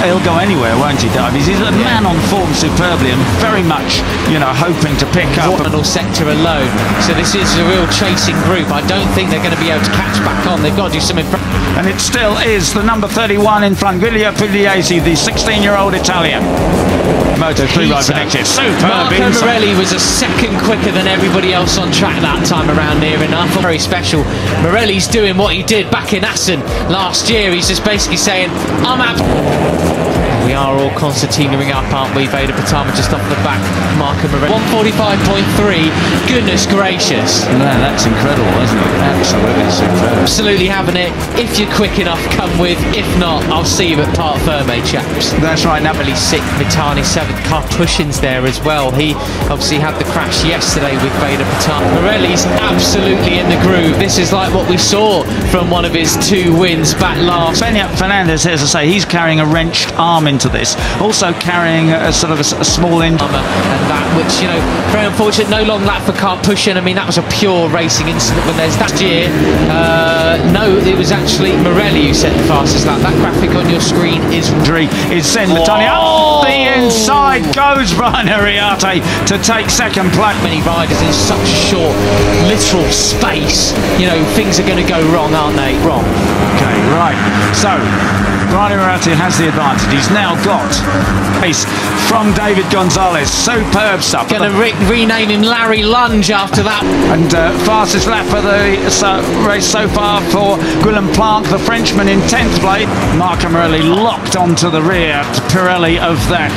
He'll go anywhere, won't he, Davies? He's a man on form superbly and very much, you know, hoping to pick up. One sector alone. So this is a real chasing group. I don't think they're going to be able to catch back on. They've got to do something. And it still is the number 31 in front, Giulio Pugliese, the 16-year-old Italian. Moto3 ride for next year. Superb. Marco Morelli was a second quicker than everybody else on track that time around, near enough. Very special. Morelli's doing what he did back in Assen last year. He's just basically saying, I'm out. We are all concertinaing up, aren't we? Veda Pratama just off the back. Marco Morelli. 145.3. Goodness gracious. Man, that's incredible, isn't it? Absolutely superb. Absolutely having it. If you're quick enough, come with. If not, I'll see you at Part Ferme, chaps. That's right. Now, really sick. Mitani 7th. Karpushin's there as well. He obviously had the crash yesterday with Veda Pratama. Morelli's absolutely in the groove. This is like what we saw from one of his 2 wins back last. Fernandez, as I say, he's carrying a wrenched arm into this. Also carrying a sort of a small injury. And that, which, you know, very unfortunate. No long lap for Karpushin. I mean, that was a pure racing incident when there's that year. No, it was actually Morelli who set the fastest lap. That graphic on your screen is Sen Mitani. Oh, the inside goes Brian Ariate to take second place. Many riders in such a short, literal space. You know, things are going to go wrong, aren't they? Wrong. Okay, right. So Brian Ariate has the advantage. He's now got pace from David Gonzalez. Superb stuff. Going to rename him Larry Lunge after that. And fastest lap of the race so far for Guillaume Planck, the Frenchman, in 10th place. Marco Morelli locked onto the rear to Pirelli of that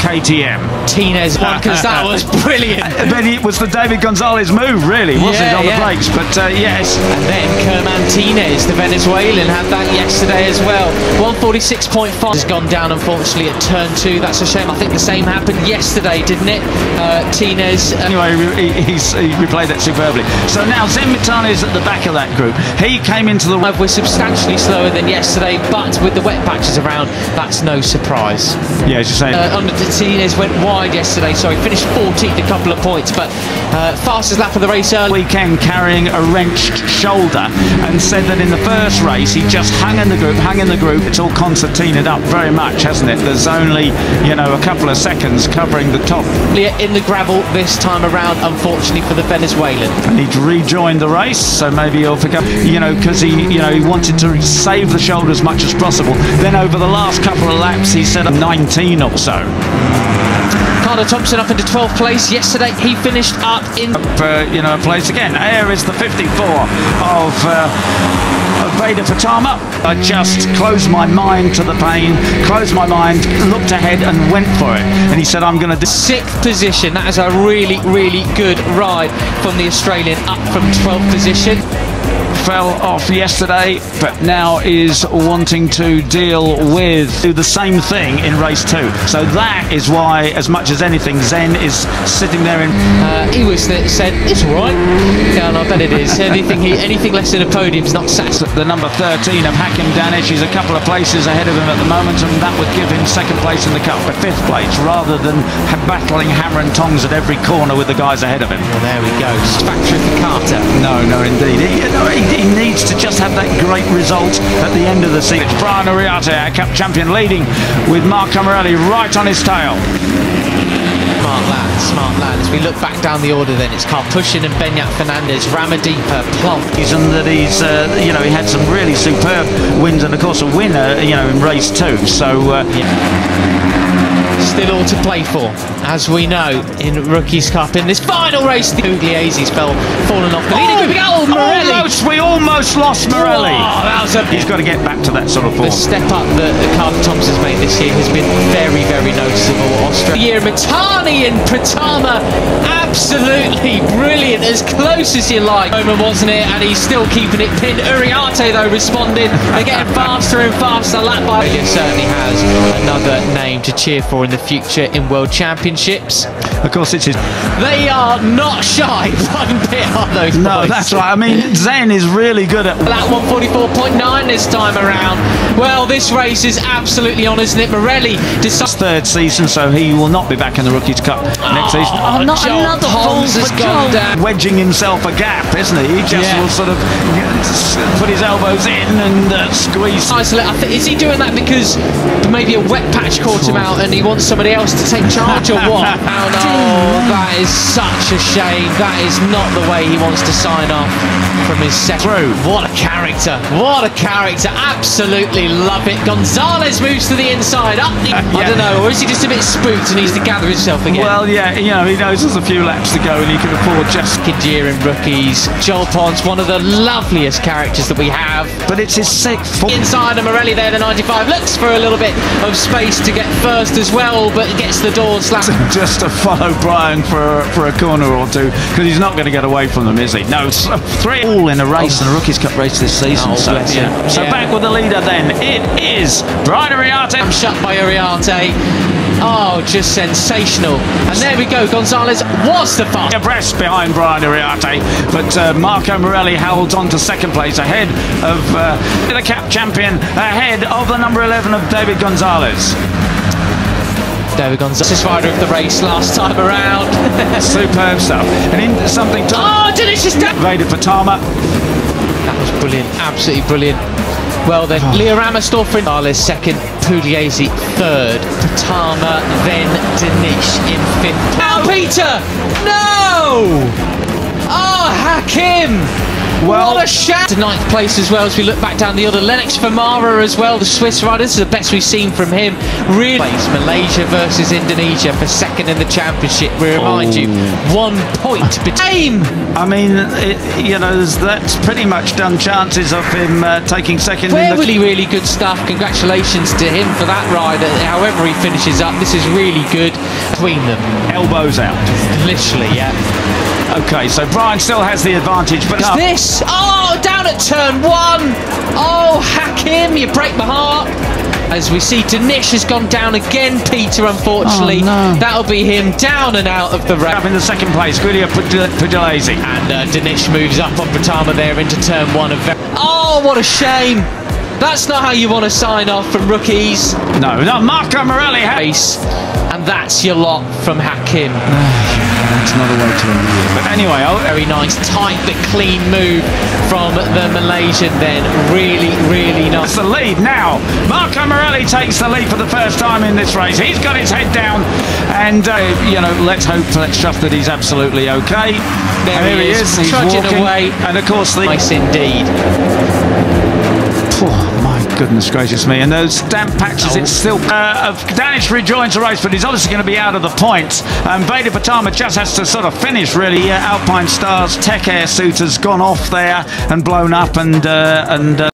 KTM. Tinez won, because that was brilliant. But it was the David Gonzalez move, really, wasn't it, on the brakes? But yes. And then Kerman Tinez, the Venezuelan, had that yesterday as well. 146.5 has gone down, unfortunately, at turn 2. That's a shame. I think the same happened yesterday, didn't it? Tinez. Anyway, he replayed that superbly. So now Zen Mitani is at the back of that group. He came into the... We're substantially slower than yesterday, but with the wet patches around, that's no surprise. Yeah, as you say. Tinez went wide yesterday, so he finished 14th, a couple of points, but fastest lap of the race early. Weekend carrying a wrenched shoulder, and said that in the first race he just hung in the group. It's all concertinaed up very much, hasn't it? There's only, you know, a couple of seconds covering the top. In the gravel this time around, unfortunately for the Venezuelan. And he'd rejoined the race, so maybe he'll pick up, you know, because he wanted to save the shoulder as much as possible. Then over the last couple of laps, he set up 19 or so. Carlo Thompson up into 12th place. Yesterday he finished up in you know, a place again. Air is the 54 of Veda Pratama. I just closed my mind to the pain, closed my mind, looked ahead and went for it. And he said, I'm going to do... 6th position. That is a really, really good ride from the Australian, up from 12th position. Fell off yesterday, but now is wanting to do the same thing in race 2. So that is why, as much as anything, Zen is sitting there in... he said, it's all right. Yeah, no, I bet it is. Anything less than a podium is not satisfying. The number 13 of Hakim Danish is a couple of places ahead of him at the moment, and that would give him 2nd place in the Cup, but 5th place, rather than battling hammer and tongs at every corner with the guys ahead of him. Well, there we go. Factory for Carter. No, indeed. He needs to just have that great result at the end of the season. It's Brian Ariate, our Cup champion, leading with Marco Morelli right on his tail. Smart lad. As we look back down the order, then it's Karpushin and Benyat Fernandez, Ramadi, Plonk. And that he's, you know, he had some really superb wins, and of course a winner, you know, in race 2. So still all to play for, as we know, in Rookies Cup in this final race. Pugliese's fallen off the leading group. Oh, Morelli! We almost lost Morelli. Oh, that was he's got to get back to that sort of form. The step up that Carl Thompson's made this year has been very, very noticeable. Australia, Mitani and Pratama, absolutely brilliant, as close as you like. Moment, wasn't it? And he's still keeping it pinned. Ariate, though, responding. They're getting faster and faster lap by. Australia certainly has another name to cheer for in the future in World Championships. Of course, it's his... They are not shy one bit, are those boys? No, that's right. I mean, Zen is really good at that 144.9 this time around. Well, this race is absolutely on, isn't it? Morelli decides third season, so he will not be back in the Rookies Cup next season. Oh, not another Holmes has gone down. Wedging himself a gap, isn't he? He just will sort of put his elbows in and squeeze. Is he doing that because maybe a wet patch caught him out and he wants somebody else to take charge, or what? Oh no, that is such a shame. That is not the way he wants to sign off from his second. What a character! What a character! Absolutely love it. Gonzalez moves to the inside. Up the, I don't know, or is he just a bit spooked and needs to gather himself again? Well, yeah, you know, he knows there's a few laps to go and he can afford just year in rookies. Joel Pons, one of the loveliest characters that we have. But it's his sixth. Inside, and Morelli there, the 95, looks for a little bit of space to get first as well, but gets the door slammed. Just to follow Brian for a corner or two, because he's not going to get away from them, is he? No, three all in a race, in a Rookies Cup race this season. So back with the leader then. It is Brian Ariarte. I'm shut by Ariarte. Oh, just sensational. And there we go, Gonzalez was the fast. Abreast behind Brian Ariarte, but Marco Morelli holds on to second place ahead of the cap champion, ahead of the number 11 of David Gonzalez. David Gonzalez, rider of the race last time around. Superb stuff. And in something to... Oh, delicious! Veda Pratama. That was brilliant, absolutely brilliant. Well then, Leo Ramastor for Gonzalez second, Pugliese third, Pratama, then Danish in fifth. Now Peter! No! Oh, Hakim! Well, what a shot! To ninth place as well as we look back down the other. Lennox Famara as well, the Swiss rider. This is the best we've seen from him. Really. Malaysia versus Indonesia for second in the championship. We remind you, 1 point between. I mean, you know, that's pretty much done chances of him taking second. Really, really good stuff. Congratulations to him for that ride. However he finishes up, this is really good between them. Elbows out. Literally, yeah. Okay, so Brian still has the advantage, but this, oh, down at turn one. Oh, Hakim, you break my heart. As we see, Danish has gone down again, Peter, unfortunately. Oh, no. That'll be him down and out of the race. Up in the second place, Pugliese. And Danish moves up on Pratama there into turn one. Oh, what a shame. That's not how you want to sign off from rookies. No, not Marco Morelli. And that's your lot from Hakim. That's not a way to end the year. But anyway, very nice, tight but clean move from the Malaysian then. Really, really nice. That's the lead now. Marco Morelli takes the lead for the first time in this race. He's got his head down, and you know, let's trust that he's absolutely okay. There he is. He's trudging walking away. And of course, nice indeed. Oh, my goodness gracious me. And those damp patches, it's still... Danish rejoins the race, but he's obviously going to be out of the points. Veda Pratama just has to sort of finish, really. Alpine Stars Tech Air suit has gone off there and blown up, and